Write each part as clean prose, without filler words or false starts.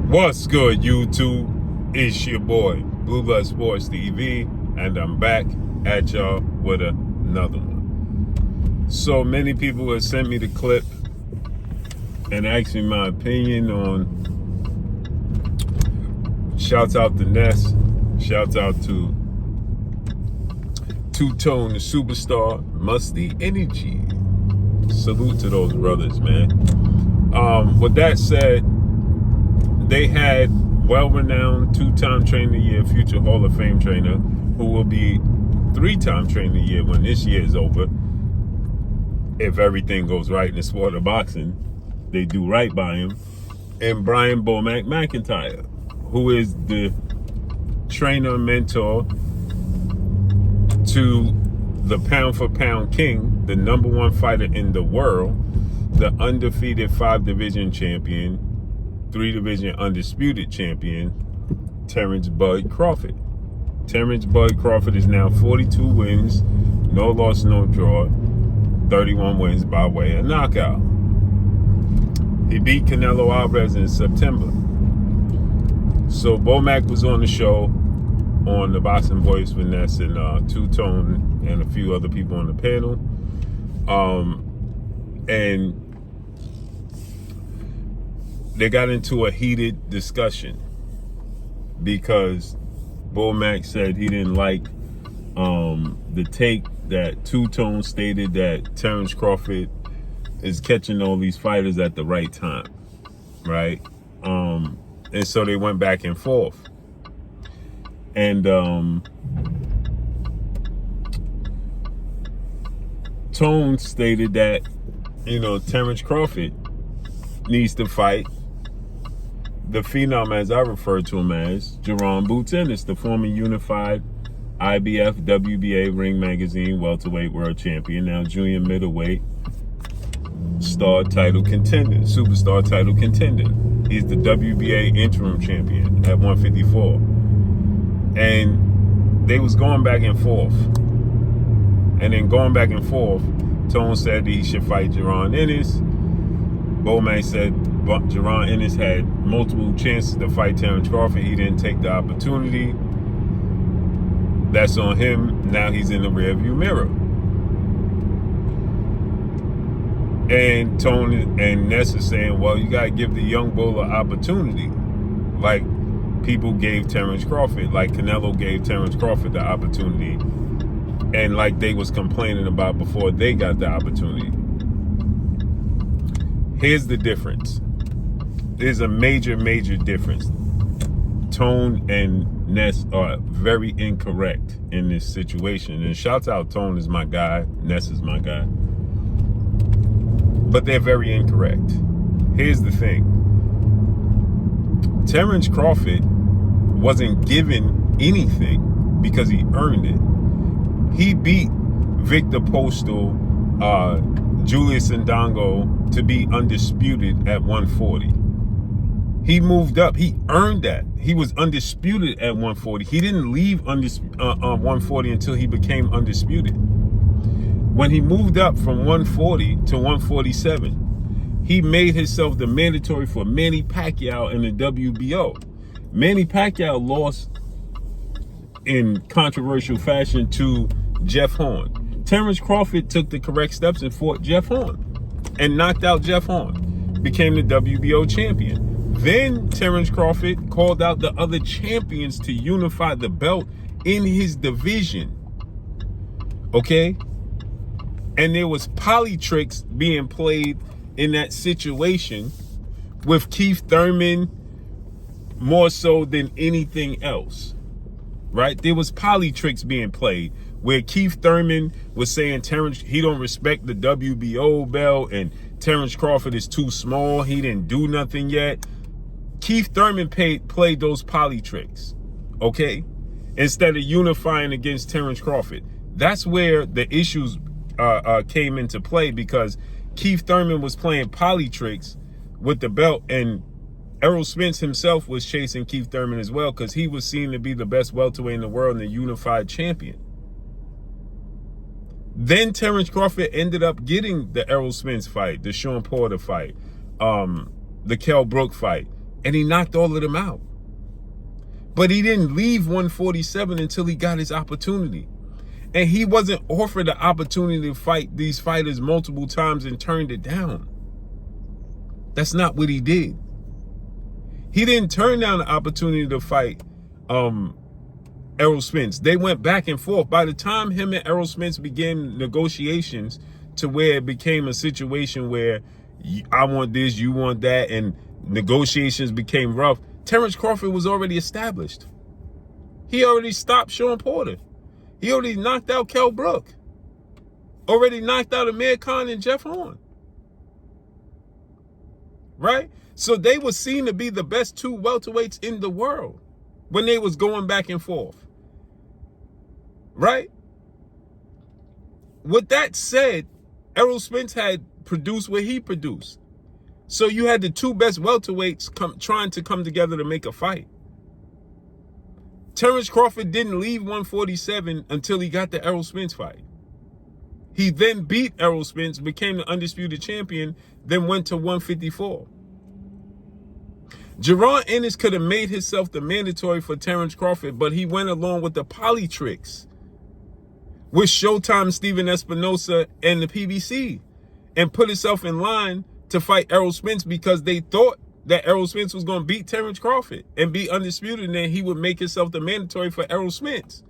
What's good, YouTube? It's your boy, Blue Blood Sports TV, and I'm back at y'all with another one. So many people have sent me the clip and asked me my opinion on. Shouts out to Ness. Shouts out to Two-Tone, the superstar, Musty Energy. Salute to those brothers, man. With that said, they had well-renowned two-time trainer of the year, future Hall of Fame trainer, who will be three-time trainer of the year when this year is over. If everything goes right in the sport of boxing, they do right by him. And Brian Bomac McIntyre, who is the trainer and mentor to the pound-for-pound king, the number one fighter in the world, the undefeated 5-division champion, 3-division undisputed champion, Terence Bud Crawford. Terence Bud Crawford is now 42 wins, no loss, no draw, 31 wins by way of knockout. He beat Canelo Alvarez in September. So Bomac was on the show on the Boxing Voice with Ness and Two-Tone and a few other people on the panel. And they got into a heated discussion because Bomac said he didn't like the take that Two-Tone stated that Terence Crawford is catching all these fighters at the right time, right? And so they went back and forth. And Tone stated that, Terence Crawford needs to fight the phenom, as I refer to him as, Jaron Ennis, the former unified IBF WBA Ring Magazine welterweight world champion, now junior middleweight superstar title contender. He's the WBA interim champion at 154. And they was going back and forth. And then going back and forth, Tone said that he should fight Jaron Ennis. Bomac said Jaron Ennis had multiple chances to fight Terence Crawford. He didn't take the opportunity. That's on him. Now he's in the rearview mirror. And Tone and Ness is saying, well, you got to give the young bull an opportunity. Like people gave Terence Crawford, like Canelo gave Terence Crawford the opportunity. And like they was complaining about before they got the opportunity. Here's the difference. There's a major, major difference. Tone and Ness are very incorrect in this situation. And shouts out, Tone is my guy. Ness is my guy. But they're very incorrect. Here's the thing. Terence Crawford wasn't given anything because he earned it. He beat Victor Postal, Julius Ndongo to be undisputed at 140. He moved up. He earned that. He was undisputed at 140. He didn't leave 140 until he became undisputed. When he moved up from 140 to 147, he made himself the mandatory for Manny Pacquiao in the WBO. Manny Pacquiao lost in controversial fashion to Jeff Horn. Terence Crawford took the correct steps and fought Jeff Horn and knocked out Jeff Horn, became the WBO champion. Then Terence Crawford called out the other champions to unify the belt in his division. Okay? And there was tricks being played in that situation with Keith Thurman more so than anything else. Right? There was tricks being played where Keith Thurman was saying Terence, he don't respect the WBO belt and Terence Crawford is too small. He didn't do nothing yet. Keith Thurman played those tricks, okay? Instead of unifying against Terence Crawford. That's where the issues came into play because Keith Thurman was playing tricks with the belt and Errol Spence himself was chasing Keith Thurman as well because he was seen to be the best welterweight in the world and the unified champion. Then Terence Crawford ended up getting the Errol Spence fight, the Sean Porter fight, the Kell Brook fight. and he knocked all of them out. But he didn't leave 147 until he got his opportunity. And he wasn't offered the opportunity to fight these fighters multiple times and turned it down. That's not what he did. He didn't turn down the opportunity to fight Errol Spence. They went back and forth. By the time him and Errol Spence began negotiations to where it became a situation where I want this, you want that, and negotiations became rough, Terence Crawford was already established. He already stopped Sean Porter. He already knocked out Kell Brook. Already knocked out Amir Khan and Jeff Horn. Right? So they were seen to be the best two welterweights in the world when they was going back and forth. Right? With that said, Errol Spence had produced what he produced. So you had the two best welterweights trying to come together to make a fight. Terence Crawford didn't leave 147 until he got the Errol Spence fight. He then beat Errol Spence, became the undisputed champion, then went to 154. Jaron Ennis could have made himself the mandatory for Terence Crawford, but he went along with the poly tricks with Showtime, Steven Espinosa, and the PBC, and put himself in line to fight Errol Spence because they thought that Errol Spence was going to beat Terence Crawford and be undisputed, and then he would make himself the mandatory for Errol Spence.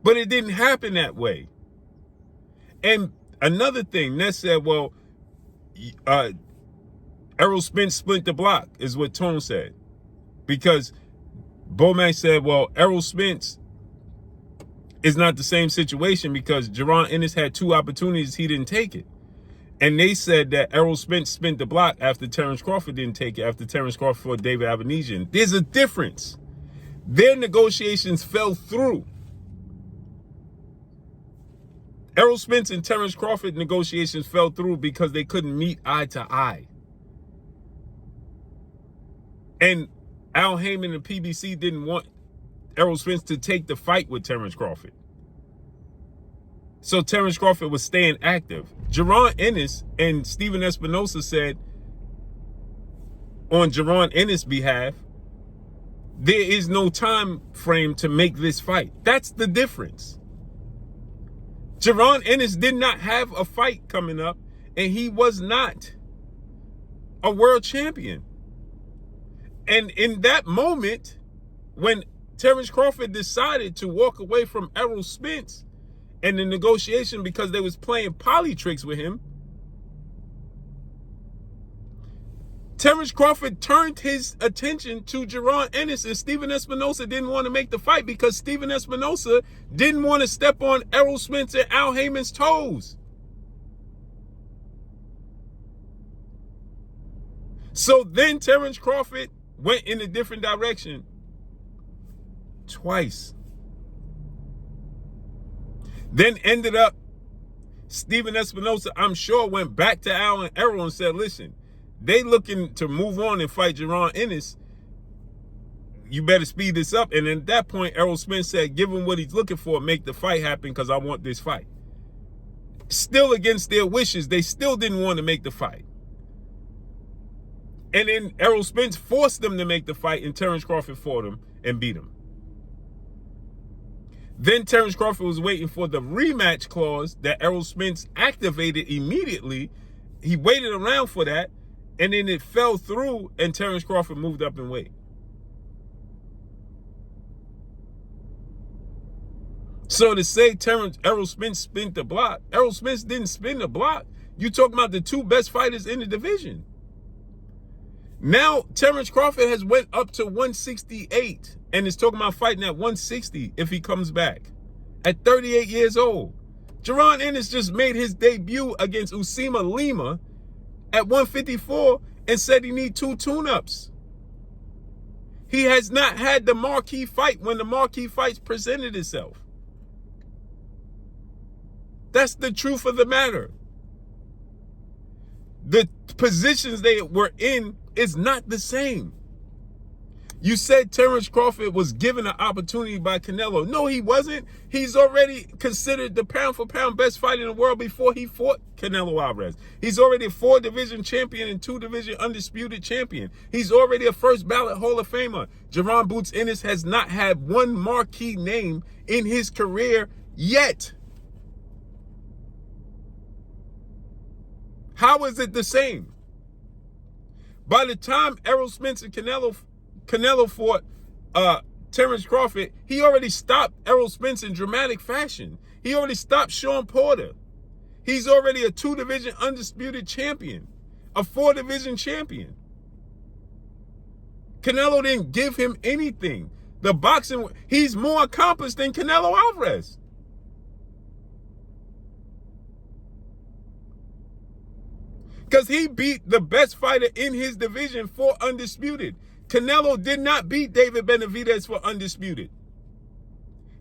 But it didn't happen that way. And another thing, Ness said, well, Errol Spence split the block, is what Tone said. Because Bomac said, well, Errol Spence is not the same situation because Jaron Ennis had two opportunities, he didn't take it. And they said that Errol Spence spent the block after Terence Crawford didn't take it, after Terence Crawford fought David Avanesian. There's a difference. Their negotiations fell through. Errol Spence and Terence Crawford negotiations fell through because they couldn't meet eye to eye. And Al Heyman and PBC didn't want Errol Spence to take the fight with Terence Crawford. So Terence Crawford was staying active. Jaron Ennis and Steven Espinosa said on Jaron Ennis' behalf, there is no time frame to make this fight. That's the difference. Jaron Ennis did not have a fight coming up, and he was not a world champion. And in that moment, when Terence Crawford decided to walk away from Errol Spence and the negotiation because they was playing poly tricks with him, Terence Crawford turned his attention to Jaron Ennis, and Steven Espinosa didn't want to make the fight because Steven Espinosa didn't want to step on Errol Spence and Al Heyman's toes. So then Terence Crawford went in a different direction twice. Then ended up, Steven Espinosa, I'm sure, went back to Al and Errol and said, listen, they looking to move on and fight Jaron Ennis. You better speed this up. And at that point, Errol Spence said, give him what he's looking for, make the fight happen because I want this fight. Still against their wishes, they still didn't want to make the fight. And then Errol Spence forced them to make the fight, and Terence Crawford fought him and beat him. Then Terence Crawford was waiting for the rematch clause that Errol Spence activated immediately. He waited around for that, and then it fell through, and Terence Crawford moved up in weight. So to say Errol Spence spent the block, Errol Spence didn't spin the block. You talking about the two best fighters in the division. Now Terence Crawford has went up to 168 and is talking about fighting at 160 if he comes back at 38 years old. Jaron Ennis just made his debut against Usima Lima at 154 and said he need 2 tune-ups. He has not had the marquee fight when the marquee fights presented itself. That's the truth of the matter. The positions they were in is not the same. You said Terence Crawford was given an opportunity by Canelo. No, he wasn't. He's already considered the pound-for-pound best fighter in the world before he fought Canelo Alvarez. He's already a 4-division champion and 2-division undisputed champion. He's already a first-ballot Hall of Famer. Jaron Boots Ennis has not had one marquee name in his career yet. How is it the same? By the time Errol Spence and Canelo fought Terence Crawford, he already stopped Errol Spence in dramatic fashion. He already stopped Sean Porter. He's already a 2-division undisputed champion, a 4-division champion. Canelo didn't give him anything. The boxing, he's more accomplished than Canelo Alvarez. Because he beat the best fighter in his division for undisputed. Canelo did not beat David Benavidez for undisputed.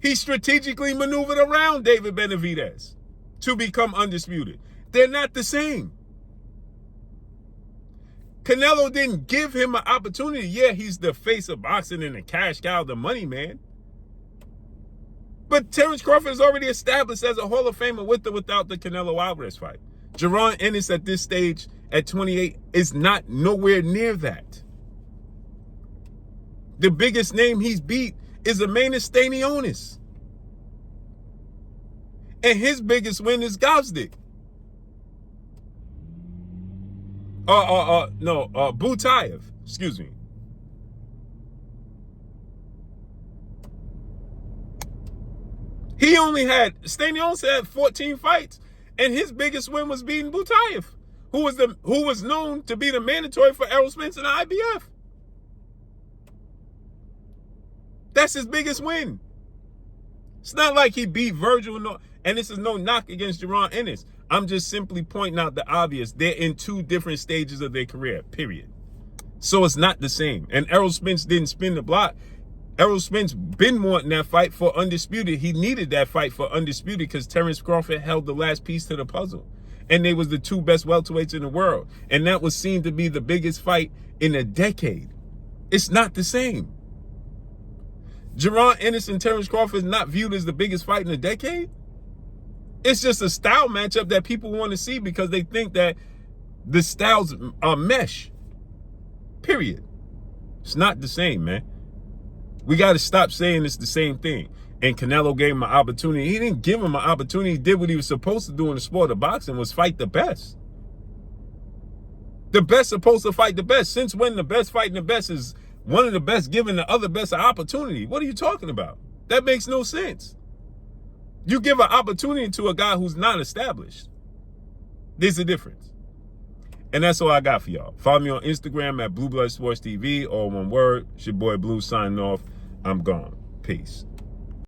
He strategically maneuvered around David Benavidez to become undisputed. They're not the same. Canelo didn't give him an opportunity. Yeah, he's the face of boxing and the cash cow, the money man. But Terence Crawford is already established as a Hall of Famer with or without the Canelo Alvarez fight. Jaron Ennis at this stage at 28 is not nowhere near that. The biggest name he's beat is Ennis Stanionis. And his biggest win is Gvozdyk. Butayev, excuse me. Stanionis had 14 fights, and his biggest win was beating Butayev, who was known to be the mandatory for Errol Spence in the IBF. That's his biggest win. It's not like he beat Virgil, and this is no knock against Jaron Ennis. I'm just simply pointing out the obvious. They're in 2 different stages of their career, period. So it's not the same. And Errol Spence didn't spin the block. Errol Spence been wanting that fight for undisputed. He needed that fight for undisputed because Terence Crawford held the last piece to the puzzle. And they was the 2 best welterweights in the world. And that was seen to be the biggest fight in a decade. It's not the same. Jaron Ennis and Terence Crawford is not viewed as the biggest fight in a decade. It's just a style matchup that people want to see because they think that the styles mesh. Period. It's not the same, man. We got to stop saying it's the same thing. And Canelo gave him an opportunity. He didn't give him an opportunity. He did what he was supposed to do in the sport of boxing, was fight the best. The best supposed to fight the best. Since when the best fighting the best is one of the best giving the other best an opportunity? What are you talking about? That makes no sense. You give an opportunity to a guy who's not established. There's a difference. And that's all I got for y'all. Follow me on Instagram at Blue Blood Sports TV, all one word. It's your boy Blue signing off. I'm gone. Peace.